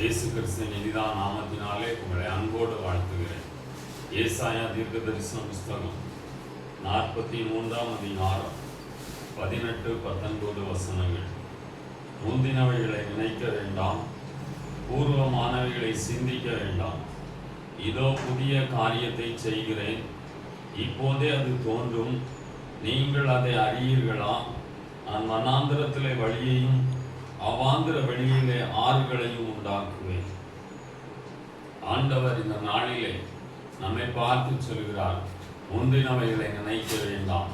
இயேசு கிறிஸ்துவின் இனிதான நாமத்தினாலே உங்களை அன்போடு வாழ்த்துகிறேன். ஏசாயா தீர்க்க தரிசன புஸ்தகம் 43ஆம் அதிகாரம் 18-19 வசனங்கள். முந்தினவைகளை நினைக்க வேண்டாம், பூர்வமானவைகளை சிந்திக்க வேண்டாம். இதோ புதிய காரியத்தை செய்கிறேன், இப்போதே அது தோன்றும், நீங்கள் அதை அறியீர்களா? நான் வனாந்திரத்திலே வழியையும் அவாந்திர வெளியிலே ஆறுகளையும் உண்டாக்குவேன். ஆண்டவர் இந்த நாளிலே நம்மை பார்த்து சொல்கிறார், முந்தினவைகளை நினைக்க வேண்டாம்,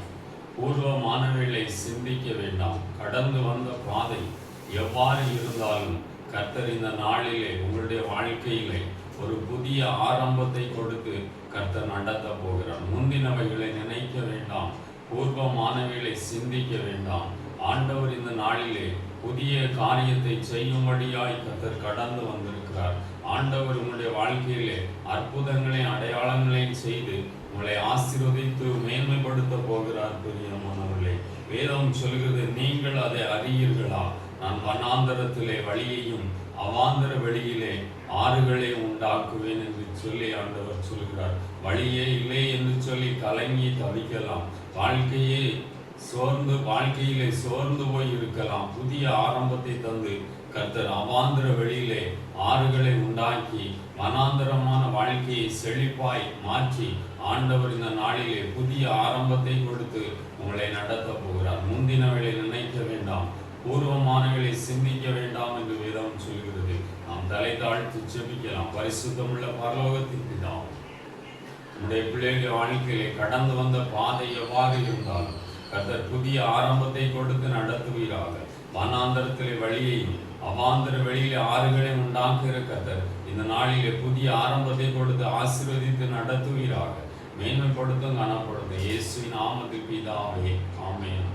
பூர்வமானவைகளை சிந்திக்க வேண்டாம். கடந்து வந்த பாதை எவ்வாறு இருந்தாலும் கர்த்தர் இந்த நாளிலே உங்களுடைய வாழ்க்கையிலே ஒரு புதிய ஆரம்பத்தை கொடுத்து கர்த்தர் நடத்த போகிறார். முந்தினவைகளை நினைக்க வேண்டாம், பூர்வமானவைகளை சிந்திக்க வேண்டாம். ஆண்டவர் இந்த நாளிலே புதிய காரியத்தை செய்யும்படியாய் கர்த்தர் கடந்து வந்திருக்கிறார். ஆண்டவர் உங்களுடைய வாழ்க்கையிலே அற்புதங்களையும் அடையாளங்களையும் செய்து உங்களை ஆசீர்வதித்து மேன்மைப்படுத்த போகிறார். பிரியமானவர்களே, வேதம் சொல்கிறது, நீங்கள் அதை அறியீர்களா? நான் வனாந்தரத்திலே வழியையும் அவாந்தர வெளியிலே ஆறுகளை உண்டாக்குவேன் என்று சொல்லி ஆண்டவர் சொல்கிறார். வழியே இல்லை என்று சொல்லி கலங்கி தவிக்கலாம், வாழ்க்கையிலே சோர்ந்து போய் இருக்கலாம். புதிய ஆரம்பத்தை தந்து கர்த்தர் அவாந்திர வெளியிலே ஆறுகளை உண்டாக்கி வனாந்தரமான வாழ்க்கையை செழிப்பாய் மாற்றி ஆண்டவர் இந்த நாளிலே புதிய ஆரம்பத்தை கொடுத்து உங்களை நடத்த போகிறார். முந்தினவைகளை நினைக்க வேண்டாம், பூர்வமானவைகளை சிந்திக்க வேண்டாம் என்று வேதம் சொல்கிறது. நாம் தலை தாழ்த்து ஜெபிக்கலாம். பரிசுத்தமுள்ள பரலோகத்தின் பிதாவே, உங்களுடைய பிள்ளைகள் வாழ்க்கையிலே கடந்து வந்த பாதை எவ்வாறு இருந்தாலும் கர்த்தர் புதிய ஆரம்பத்தை கொடுத்து நடத்துவீராக. வனாந்தரத்திலே வழியையும் அவாந்தர வெளியிலே ஆறுகளை உண்டாக்குகிற கர்த்தர் இந்த நாளிலே புதிய ஆரம்பத்தை கொடுத்து ஆசீர்வதித்து நடத்துவீராக. மேன்மைப்படுத்தும், கனப்படுத்தும். இயேசுவின் நாமத்தில் பிதாவே, ஆமென்.